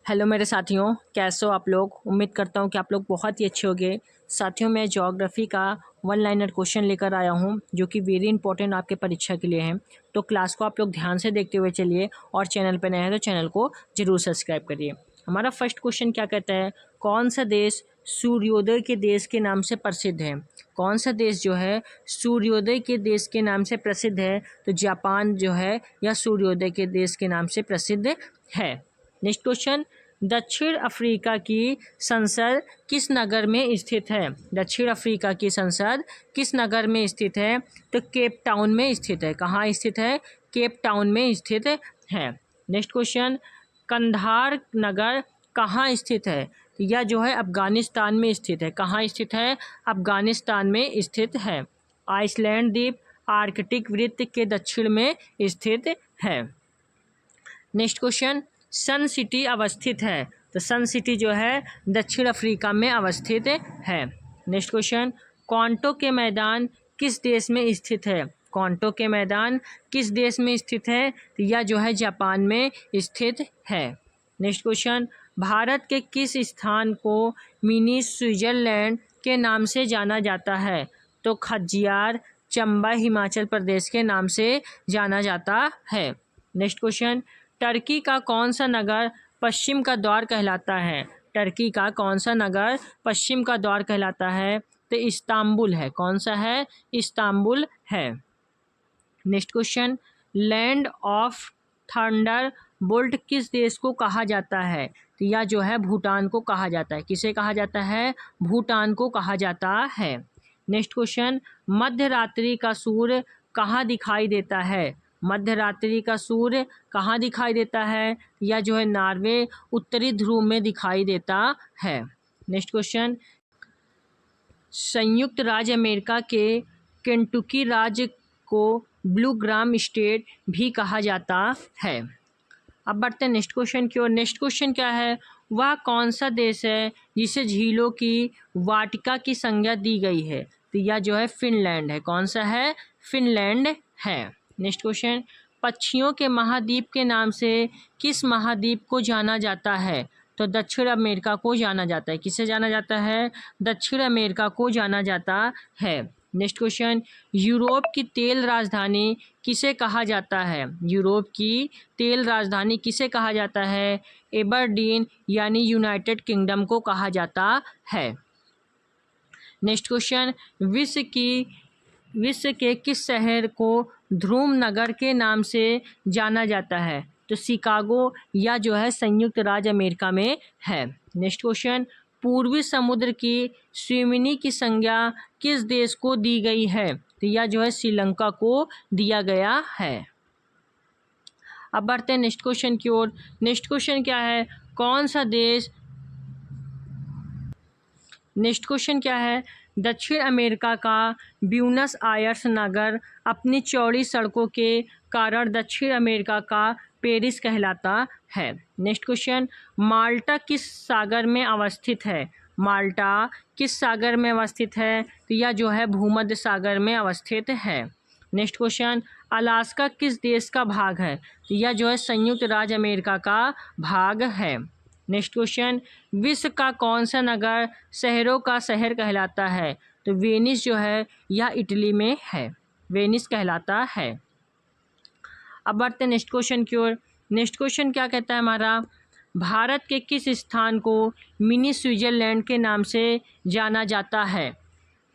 Hello मेरे साथियों, कैसे हो आप लोग। उम्मीद करता हूँ कि आप लोग बहुत ही अच्छे होंगे। साथियों, मैं ज्योग्राफी का वन लाइनर क्वेश्चन लेकर आया हूँ जो कि वेरी इंपॉर्टेंट आपके परीक्षा के लिए है। तो क्लास को आप लोग ध्यान से देखते हुए चलिए और चैनल पर नए हैं तो चैनल को जरूर सब्सक्राइब करिए। हमारा फर्स्ट क्वेश्चन क्या कहता है, कौन सा देश सूर्योदय के देश के नाम से प्रसिद्ध है। कौन सा देश जो है सूर्योदय के देश के नाम से प्रसिद्ध है। तो जापान जो है यह सूर्योदय के देश के नाम से प्रसिद्ध है। नेक्स्ट क्वेश्चन, दक्षिण अफ्रीका की संसद किस नगर में स्थित है। दक्षिण अफ्रीका की संसद किस नगर में स्थित है। तो केप टाउन में स्थित है। कहाँ स्थित है, केप टाउन में स्थित है। नेक्स्ट क्वेश्चन, कंधार नगर कहाँ स्थित है। तो यह जो है अफगानिस्तान में स्थित है। कहाँ स्थित है, अफगानिस्तान में स्थित है। आइसलैंड द्वीप आर्कटिक वृत्त के दक्षिण में स्थित है। नेक्स्ट क्वेश्चन, सन सिटी अवस्थित है। तो सन सिटी जो है दक्षिण अफ्रीका में अवस्थित है। नेक्स्ट क्वेश्चन, क्वांटो के मैदान किस देश में स्थित है। क्वांटो के मैदान किस देश में स्थित है। तो यह जो है जापान में स्थित है। नेक्स्ट क्वेश्चन, भारत के किस स्थान को मिनी स्विट्जरलैंड के नाम से जाना जाता है। तो खज्जियार चंबा हिमाचल प्रदेश के नाम से जाना जाता है। नेक्स्ट क्वेश्चन, टर्की का कौन सा नगर पश्चिम का द्वार कहलाता है। टर्की का कौन सा नगर पश्चिम का द्वार कहलाता है। तो इस्तांबुल है। कौन सा है, इस्तांबुल है। Next question, land of thunder bolt किस देश को कहा जाता है। तो यह जो है भूटान को कहा जाता है। किसे कहा जाता है, भूटान को कहा जाता है। नेक्स्ट क्वेश्चन, मध्य रात्रि का सूर्य कहाँ दिखाई देता है। मध्य रात्रि का सूर्य कहाँ दिखाई देता है। यह जो है नॉर्वे उत्तरी ध्रुव में दिखाई देता है। नेक्स्ट क्वेश्चन, संयुक्त राज्य अमेरिका के केंटुकी राज्य को ब्लू ग्राम स्टेट भी कहा जाता है। अब बढ़ते हैं नेक्स्ट क्वेश्चन की ओर। नेक्स्ट क्वेश्चन क्या है, वह कौन सा देश है जिसे झीलों की वाटिका की संज्ञा दी गई है। तो यह जो है फिनलैंड है। कौन सा है, फिनलैंड है। नेक्स्ट क्वेश्चन, पक्षियों के महाद्वीप के नाम से किस महाद्वीप को जाना जाता है। तो दक्षिण अमेरिका को जाना जाता है। किसे जाना जाता है, दक्षिण अमेरिका को जाना जाता है। नेक्स्ट क्वेश्चन, यूरोप की तेल राजधानी किसे कहा जाता है। यूरोप की तेल राजधानी किसे कहा जाता है। एबरडीन यानी यूनाइटेड किंगडम को कहा जाता है। नेक्स्ट क्वेश्चन, विश्व के किस शहर को ध्रुव नगर के नाम से जाना जाता है। तो शिकागो या जो है संयुक्त राज्य अमेरिका में है। नेक्स्ट क्वेश्चन, पूर्वी समुद्र की स्विमिनी की संज्ञा किस देश को दी गई है। तो यह जो है श्रीलंका को दिया गया है। अब बढ़ते हैं नेक्स्ट क्वेश्चन की ओर। नेक्स्ट क्वेश्चन क्या है, कौन सा देश नेक्स्ट क्वेश्चन क्या है, दक्षिण अमेरिका का ब्यूनस आयर्स नगर अपनी चौड़ी सड़कों के कारण दक्षिण अमेरिका का पेरिस कहलाता है। नेक्स्ट क्वेश्चन, माल्टा किस सागर में अवस्थित है। माल्टा किस सागर में अवस्थित है। तो यह जो है भूमध्य सागर में अवस्थित है। नेक्स्ट क्वेश्चन, अलास्का किस देश का भाग है। तो यह जो है संयुक्त राज्य अमेरिका का भाग है। नेक्स्ट क्वेश्चन, विश्व का कौन सा नगर शहरों का शहर कहलाता है। तो वेनिस जो है यह इटली में है। वेनिस कहलाता है। अब बढ़ते हैं नेक्स्ट क्वेश्चन की ओर। नेक्स्ट क्वेश्चन क्या कहता है हमारा, भारत के किस स्थान को मिनी स्विट्जरलैंड के नाम से जाना जाता है।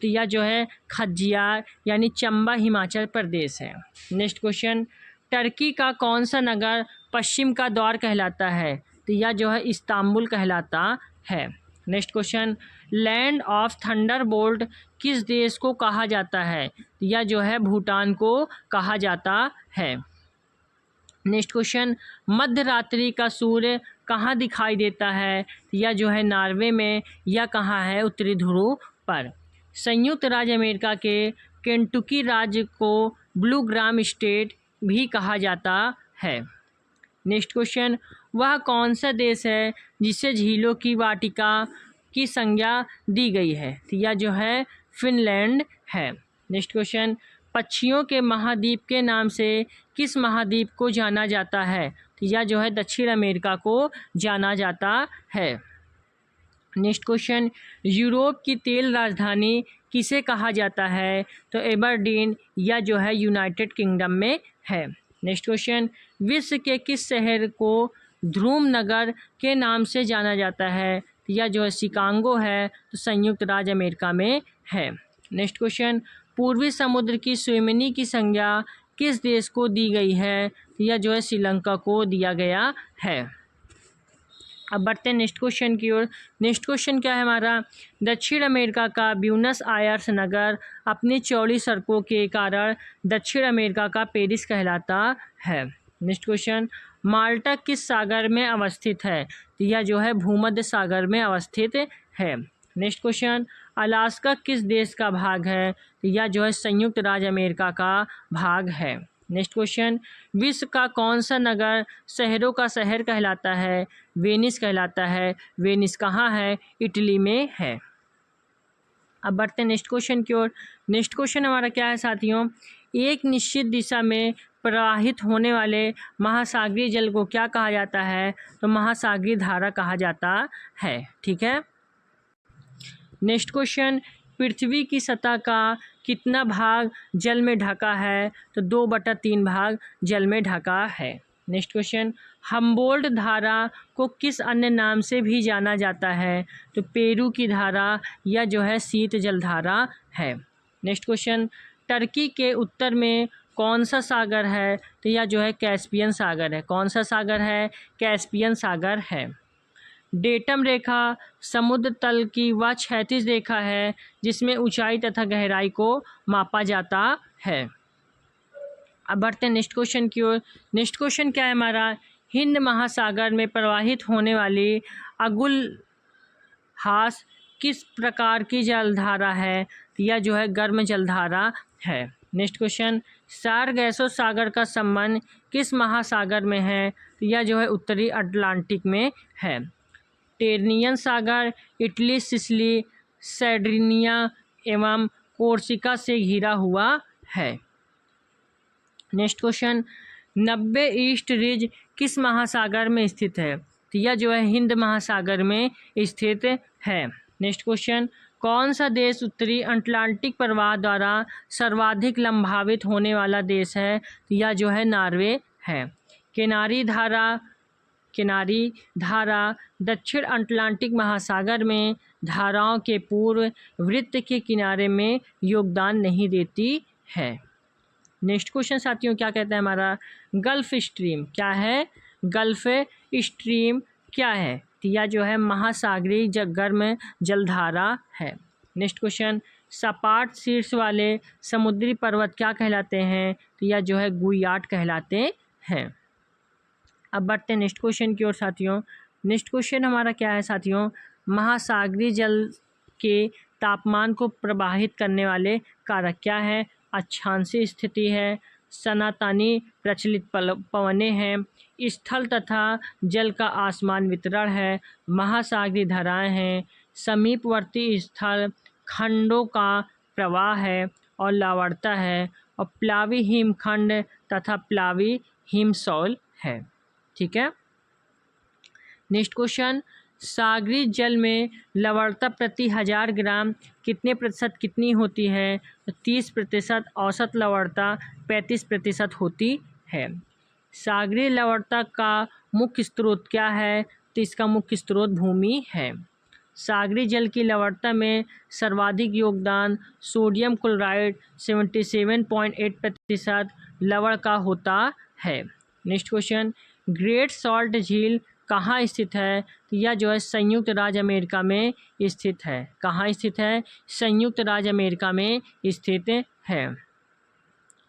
तो यह जो है खज्जियार यानी चंबा हिमाचल प्रदेश है। नेक्स्ट क्वेश्चन, टर्की का कौन सा नगर पश्चिम का द्वार कहलाता है। तो यह जो है इस्तांबुल कहलाता है। Next question, land of Thunderbolt किस देश को कहा जाता है। तो यह जो है भूटान को कहा जाता है। नेक्स्ट क्वेश्चन, मध्य रात्रि का सूर्य कहाँ दिखाई देता है। यह जो है नॉर्वे में, यह कहाँ है, उत्तरी ध्रुव पर। संयुक्त राज्य अमेरिका के केंटुकी राज्य को ब्लू ग्राम स्टेट भी कहा जाता है। नेक्स्ट क्वेश्चन, वह कौन सा देश है जिसे झीलों की वाटिका की संज्ञा दी गई है। तो यह जो है फिनलैंड है। नेक्स्ट क्वेश्चन, पक्षियों के महाद्वीप के नाम से किस महाद्वीप को जाना जाता है। तो या जो है दक्षिण अमेरिका को जाना जाता है। नेक्स्ट क्वेश्चन, यूरोप की तेल राजधानी किसे कहा जाता है? तो एबरडीन या जो है यूनाइटेड किंगडम में है। नेक्स्ट क्वेश्चन, विश्व के किस शहर को ध्रुव नगर के नाम से जाना जाता है? या जो है शिकागो है, तो संयुक्त राज्य अमेरिका में है। नेक्स्ट क्वेश्चन, पूर्वी समुद्र की स्विमिनी की संज्ञा किस देश को दी गई है? या जो है श्रीलंका को दिया गया है। अब बढ़ते हैं नेक्स्ट क्वेश्चन की ओर। नेक्स्ट क्वेश्चन क्या है हमारा? दक्षिण अमेरिका का ब्यूनस आयर्स नगर अपनी चौड़ी सड़कों के कारण दक्षिण अमेरिका का पेरिस कहलाता है। नेक्स्ट क्वेश्चन, माल्टा किस सागर में अवस्थित है? यह जो है भूमध्य सागर में अवस्थित है। नेक्स्ट क्वेश्चन, अलास्का किस देश का भाग है? यह जो है संयुक्त राज्य अमेरिका का भाग है। नेक्स्ट क्वेश्चन, विश्व का कौन सा नगर शहरों का शहर कहलाता है? वेनिस कहलाता है। वेनिस कहाँ है? इटली में है। अब बढ़ते हैं नेक्स्ट क्वेश्चन की ओर। नेक्स्ट क्वेश्चन हमारा क्या है साथियों? एक निश्चित दिशा में प्रवाहित होने वाले महासागरीय जल को क्या कहा जाता है? तो महासागरीय धारा कहा जाता है। ठीक है। नेक्स्ट क्वेश्चन, पृथ्वी की सतह का कितना भाग जल में ढका है? तो 2/3 भाग जल में ढका है। नेक्स्ट क्वेश्चन, हम्बोल्ट धारा को किस अन्य नाम से भी जाना जाता है? तो पेरू की धारा या जो है शीत जल धारा है। नेक्स्ट क्वेश्चन, टर्की के उत्तर में कौन सा सागर है? तो यह जो है कैस्पियन सागर है। कौन सा सागर है? कैस्पियन सागर है। डेटम रेखा समुद्र तल की वह क्षैतिज रेखा है जिसमें ऊंचाई तथा गहराई को मापा जाता है। अब बढ़ते हैं नेक्स्ट क्वेश्चन की ओर। नेक्स्ट क्वेश्चन क्या है हमारा? हिंद महासागर में प्रवाहित होने वाली अगुलहास किस प्रकार की जलधारा है? यह जो है गर्म जलधारा है। नेक्स्ट क्वेश्चन, सारगैसो सागर का संबंध किस महासागर में है? यह जो है उत्तरी अटलांटिक में है। टेरनियन सागर इटली, सिसिली, सर्डिनिया एवं कोर्सिका से घिरा हुआ है। नेक्स्ट क्वेश्चन, 90 ईस्ट रिज किस महासागर में स्थित है? तो यह जो है हिंद महासागर में स्थित है। नेक्स्ट क्वेश्चन, कौन सा देश उत्तरी अटलांटिक प्रवाह द्वारा सर्वाधिक लंबावित होने वाला देश है? तो यह जो है नॉर्वे है। किनारी धारा दक्षिण अटलांटिक महासागर में धाराओं के पूर्व वृत्त के किनारे में योगदान नहीं देती है। नेक्स्ट क्वेश्चन साथियों क्या कहता है हमारा? गल्फ स्ट्रीम क्या है? गल्फ स्ट्रीम क्या है? तो यह जो है महासागरीय गर्म जलधारा है। नेक्स्ट क्वेश्चन, सपाट शीर्ष वाले समुद्री पर्वत क्या कहलाते हैं? तो यह जो है गुयाट कहलाते हैं। अब बढ़ते हैं नेक्स्ट क्वेश्चन की ओर साथियों। नेक्स्ट क्वेश्चन हमारा क्या है साथियों? महासागरीय जल के तापमान को प्रभावित करने वाले कारक क्या है? अक्षांशीय स्थिति है, सनातनी प्रचलित पवनें हैं, स्थल तथा जल का आसमान वितरण है, महासागरीय धाराएं हैं, समीपवर्ती स्थल खंडों का प्रवाह है और लवणता है, और प्लावी हिमखंड तथा प्लावी हिमशैल है। ठीक है। नेक्स्ट क्वेश्चन, सागरीय जल में लवणता प्रति 1000 ग्राम कितने प्रतिशत कितनी होती है? तो 30%। औसत लवणता 35% होती है। सागरीय लवणता का मुख्य स्रोत क्या है? तो इसका मुख्य स्रोत भूमि है। सागरीय जल की लवणता में सर्वाधिक योगदान सोडियम क्लोराइड 77.8% लवण का होता है। नेक्स्ट क्वेश्चन, ग्रेट सॉल्ट झील कहाँ स्थित है? तो यह जो है संयुक्त राज्य अमेरिका में स्थित है। कहाँ स्थित है? संयुक्त राज्य अमेरिका में स्थित है।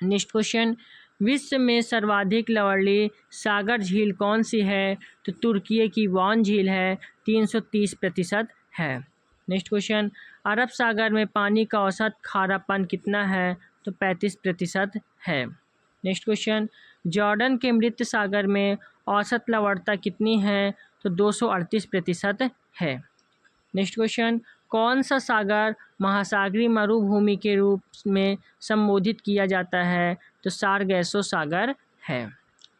नेक्स्ट क्वेश्चन, विश्व में सर्वाधिक लवणीय सागर झील कौन सी है? तो तुर्की की वॉन झील है, 330% है। नेक्स्ट क्वेश्चन, अरब सागर में पानी का औसत खारापन कितना है? तो 35% है। नेक्स्ट क्वेश्चन, जॉर्डन के मृत सागर में औसत लवणता कितनी है? तो 238% है। नेक्स्ट क्वेश्चन, कौन सा सागर महासागरीय मरुभूमि के रूप में संबोधित किया जाता है? तो सारगैसो सागर है।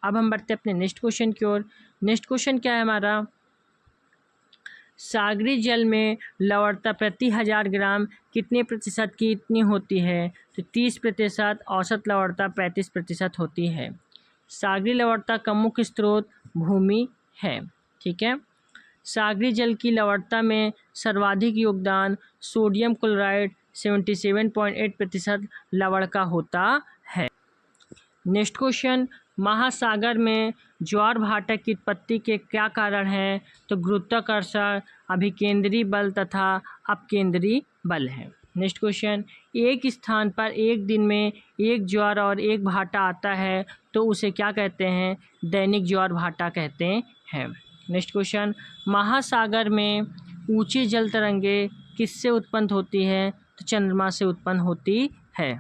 अब हम बढ़ते हैं अपने नेक्स्ट क्वेश्चन की ओर। नेक्स्ट क्वेश्चन क्या है हमारा, सागरी जल में लवणता प्रति 1000 ग्राम कितने प्रतिशत की इतनी होती है? तो 30%, औसत लवणता 35% होती है। सागरी लवणता का मुख्य स्रोत भूमि है। ठीक है, सागरी जल की लवणता में सर्वाधिक योगदान सोडियम क्लोराइड 77.8% लवण का होता है। नेक्स्ट क्वेश्चन, महासागर में ज्वार भाटा की उत्पत्ति के क्या कारण हैं? तो गुरुत्वाकर्षण, अभिकेंद्री बल तथा अपकेंद्री बल है। नेक्स्ट क्वेश्चन, एक स्थान पर एक दिन में एक ज्वार और एक भाटा आता है तो उसे क्या कहते हैं? दैनिक ज्वार भाटा कहते हैं। नेक्स्ट क्वेश्चन, महासागर में ऊंची जल तरंगे किससे उत्पन्न होती है? तो चंद्रमा से उत्पन्न होती है।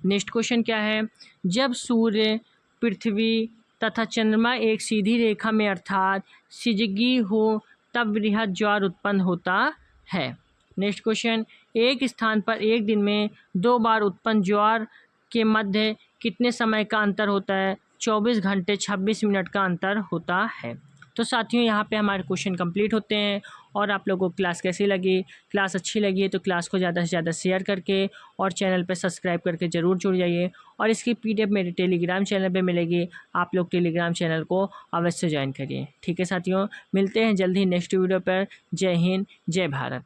नेक्स्ट क्वेश्चन क्या है, जब सूर्य, पृथ्वी तथा चंद्रमा एक सीधी रेखा में अर्थात सिजगी हो तब बृहद ज्वार उत्पन्न होता है। नेक्स्ट क्वेश्चन, एक स्थान पर एक दिन में 2 बार उत्पन्न ज्वार के मध्य कितने समय का अंतर होता है? 24 घंटे 26 मिनट का अंतर होता है। तो साथियों, यहाँ पे हमारे क्वेश्चन कंप्लीट होते हैं। और आप लोगों को क्लास कैसी लगी? क्लास अच्छी लगी है तो क्लास को ज़्यादा से ज़्यादा शेयर करके और चैनल पर सब्सक्राइब करके ज़रूर जुड़ जाइए। और इसकी PDF मेरे टेलीग्राम चैनल पे मिलेगी, आप लोग टेलीग्राम चैनल को अवश्य ज्वाइन करिए। ठीक है साथियों, मिलते हैं जल्द ही नेक्स्ट वीडियो पर। जय हिंद, जय भारत।